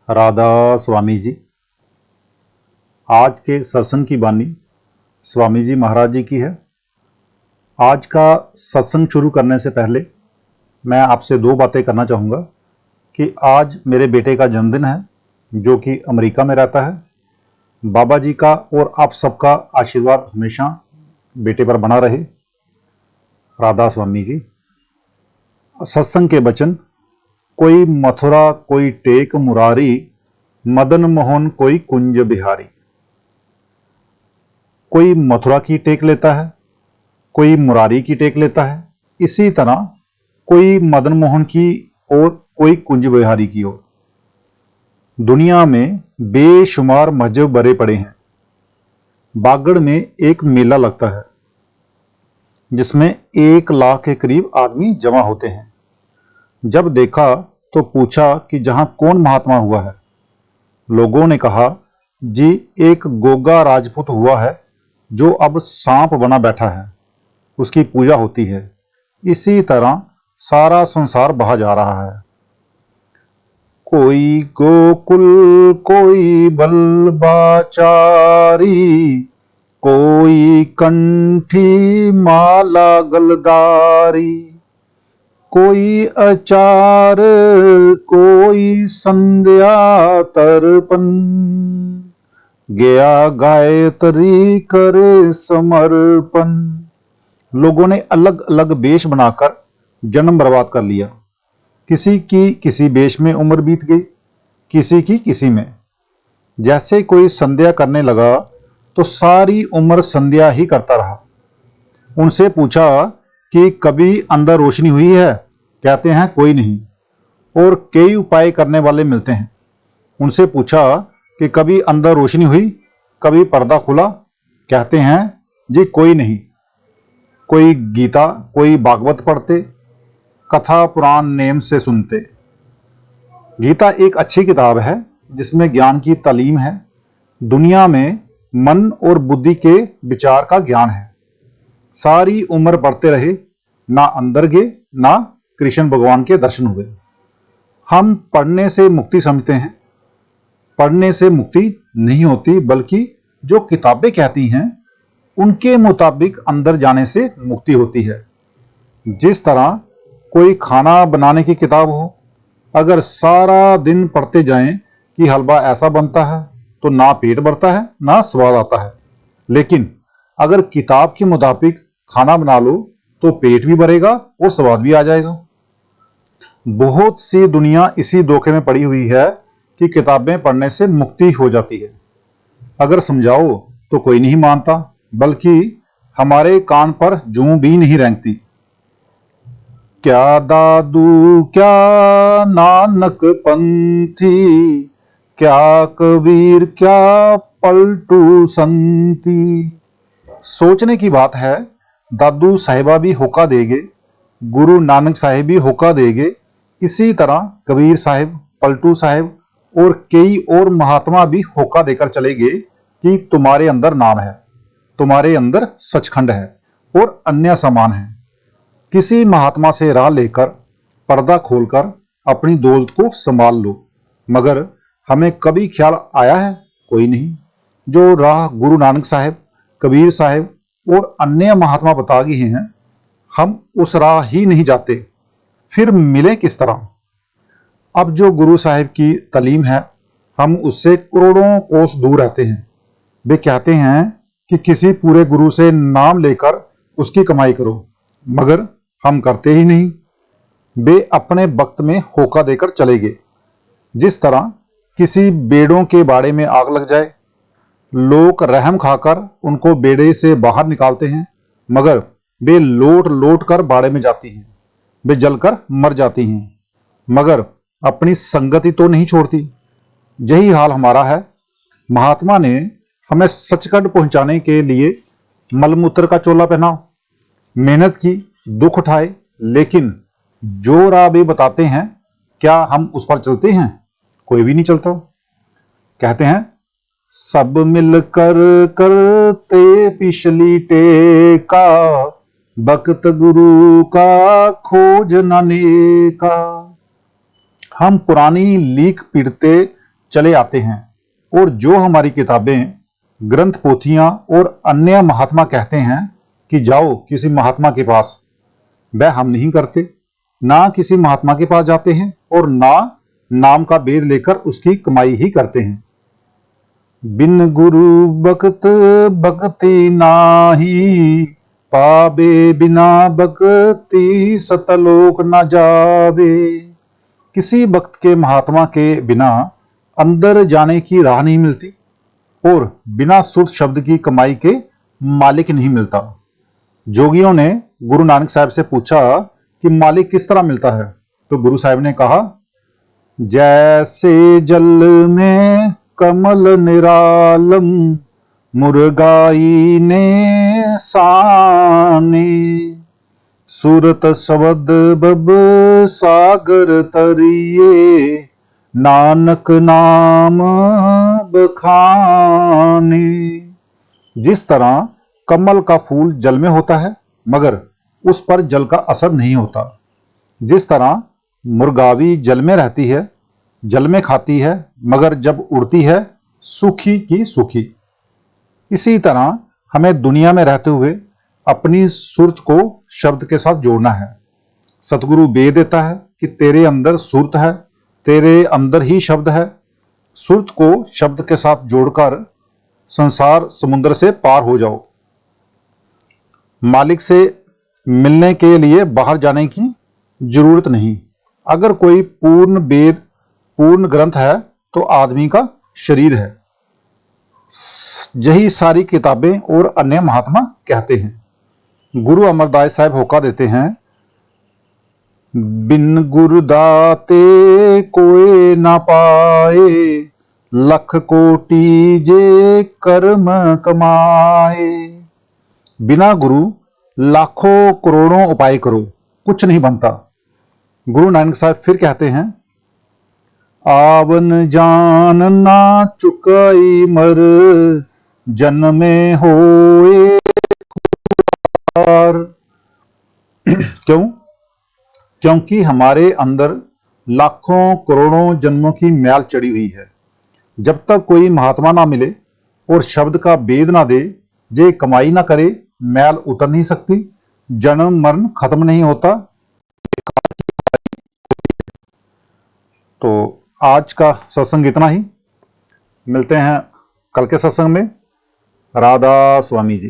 राधा स्वामी जी। आज के सत्संग की बानी स्वामी जी महाराज जी की है। आज का सत्संग शुरू करने से पहले मैं आपसे दो बातें करना चाहूँगा कि आज मेरे बेटे का जन्मदिन है जो कि अमेरिका में रहता है। बाबा जी का और आप सबका आशीर्वाद हमेशा बेटे पर बना रहे। राधा स्वामी जी। सत्संग के वचन, कोई मथुरा कोई टेक मुरारी, मदन मोहन कोई कुंज बिहारी। कोई मथुरा की टेक लेता है, कोई मुरारी की टेक लेता है, इसी तरह कोई मदन मोहन की और कोई कुंज बिहारी की ओर। दुनिया में बेशुमार मस्जिद भरे पड़े हैं। बागड़ में एक मेला लगता है जिसमें 1 लाख के करीब आदमी जमा होते हैं। जब देखा तो पूछा कि जहां कौन महात्मा हुआ है। लोगों ने कहा, जी एक गोगा राजपूत हुआ है जो अब सांप बना बैठा है, उसकी पूजा होती है। इसी तरह सारा संसार बहा जा रहा है। कोई गोकुल कोई बलबाचारी, कोई कंठी माला गलदारी, कोई अचार कोई संध्या तर्पण, गया गायत्री करे समर्पण। लोगों ने अलग अलग वेश बनाकर जन्म बर्बाद कर लिया। किसी की किसी वेश में उम्र बीत गई, किसी की किसी में। जैसे कोई संध्या करने लगा तो सारी उम्र संध्या ही करता रहा। उनसे पूछा कि कभी अंदर रोशनी हुई है? कहते हैं कोई नहीं। और कई उपाय करने वाले मिलते हैं। उनसे पूछा कि कभी अंदर रोशनी हुई, कभी पर्दा खुला? कहते हैं जी कोई नहीं। कोई गीता कोई भागवत पढ़ते, कथा पुराण नेम से सुनते। गीता एक अच्छी किताब है जिसमें ज्ञान की तालीम है। दुनिया में मन और बुद्धि के विचार का ज्ञान है। सारी उम्र पढ़ते रहे, ना अंदर गए ना कृष्ण भगवान के दर्शन हुए। हम पढ़ने से मुक्ति समझते हैं। पढ़ने से मुक्ति नहीं होती, बल्कि जो किताबें कहती हैं उनके मुताबिक अंदर जाने से मुक्ति होती है। जिस तरह कोई खाना बनाने की किताब हो, अगर सारा दिन पढ़ते जाएं कि हलवा ऐसा बनता है तो ना पेट भरता है ना स्वाद आता है। लेकिन अगर किताब के मुताबिक खाना बना लो तो पेट भी भरेगा और स्वाद भी आ जाएगा। बहुत सी दुनिया इसी धोखे में पड़ी हुई है कि किताबें पढ़ने से मुक्ति हो जाती है। अगर समझाओ तो कोई नहीं मानता, बल्कि हमारे कान पर जूं भी नहीं रेंगती। क्या दादू क्या नानक पंथी, क्या कबीर क्या पलटू संती। सोचने की बात है, दादू साहिबा भी होका देगे, गुरु नानक साहिब भी होका देगे, इसी तरह कबीर साहिब, पलटू साहिब और कई और महात्मा भी होका देकर चले गए कि तुम्हारे अंदर नाम है, तुम्हारे अंदर सचखंड है और अन्य समान है। किसी महात्मा से राह लेकर पर्दा खोलकर अपनी दौलत को संभाल लो, मगर हमें कभी ख्याल आया है? कोई नहीं। जो राह गुरु नानक साहिब, कबीर साहिब और अन्य महात्मा बता गए हैं, हम उस राह ही नहीं जाते, फिर मिले किस तरह? अब जो गुरु साहिब की तालीम है, हम उससे करोड़ों कोस दूर रहते हैं। वे कहते हैं कि किसी पूरे गुरु से नाम लेकर उसकी कमाई करो, मगर हम करते ही नहीं। वे अपने वक्त में होका देकर चले गए। जिस तरह किसी बेड़ों के बाड़े में आग लग जाए, लोग रहम खाकर उनको बेड़े से बाहर निकालते हैं, मगर वे लौट लौट कर बाड़े में जाती हैं। वे जलकर मर जाती हैं, मगर अपनी संगति तो नहीं छोड़ती। यही हाल हमारा है। महात्मा ने हमें सचखंड पहुंचाने के लिए मलमूत्र का चोला पहना, मेहनत की, दुख उठाए, लेकिन जो राह वे बताते हैं क्या हम उस पर चलते हैं? कोई भी नहीं चलता। कहते हैं सब मिलकर करते पिछली टेका, भक्त गुरु का खोज न नेका। हम पुरानी लीक पीटते चले आते हैं, और जो हमारी किताबें, ग्रंथ, पोथियां और अन्य महात्मा कहते हैं कि जाओ किसी महात्मा के पास, वह हम नहीं करते। ना किसी महात्मा के पास जाते हैं और ना नाम का बेद लेकर उसकी कमाई ही करते हैं। बिन गुरु भगत भक्ति नाही, पावे बिना भक्ति सतलोक न जावे। किसी भक्त के, महात्मा के बिना अंदर जाने की राह नहीं मिलती, और बिना सुरत शब्द की कमाई के मालिक नहीं मिलता। जोगियों ने गुरु नानक साहब से पूछा कि मालिक किस तरह मिलता है, तो गुरु साहब ने कहा, जैसे जल में कमल निरालम, मुर्गाई ने साने, सूरत शब्द बब सागर तरिए, नानक नाम बखाने। जिस तरह कमल का फूल जल में होता है मगर उस पर जल का असर नहीं होता, जिस तरह मुर्गावी जल में रहती है, जल में खाती है, मगर जब उड़ती है सूखी की सूखी, इसी तरह हमें दुनिया में रहते हुए अपनी सुरत को शब्द के साथ जोड़ना है। सतगुरु वेद देता है कि तेरे अंदर सुरत है, तेरे अंदर ही शब्द है। सुरत को शब्द के साथ जोड़कर संसार समुद्र से पार हो जाओ। मालिक से मिलने के लिए बाहर जाने की जरूरत नहीं। अगर कोई पूर्ण वेद, पूर्ण ग्रंथ है तो आदमी का शरीर है। यही सारी किताबें और अन्य महात्मा कहते हैं। गुरु अमरदास साहब होका देते हैं, बिन गुरु दाते कोई ना पाए, लख कोटि जे कर्म कमाए। बिना गुरु लाखों करोड़ों उपाय करो, कुछ नहीं बनता। गुरु नानक साहब फिर कहते हैं, आवन जान ना चुकाई मर, जन्मे होए खुआर। क्यों? क्योंकि हमारे अंदर लाखों करोड़ों जन्मों की मैल चढ़ी हुई है। जब तक कोई महात्मा ना मिले और शब्द का वेद ना दे, जे कमाई ना करे, मैल उतर नहीं सकती, जन्म मरण खत्म नहीं होता। तो आज का सत्संग इतना ही। मिलते हैं कल के सत्संग में। राधा स्वामी जी।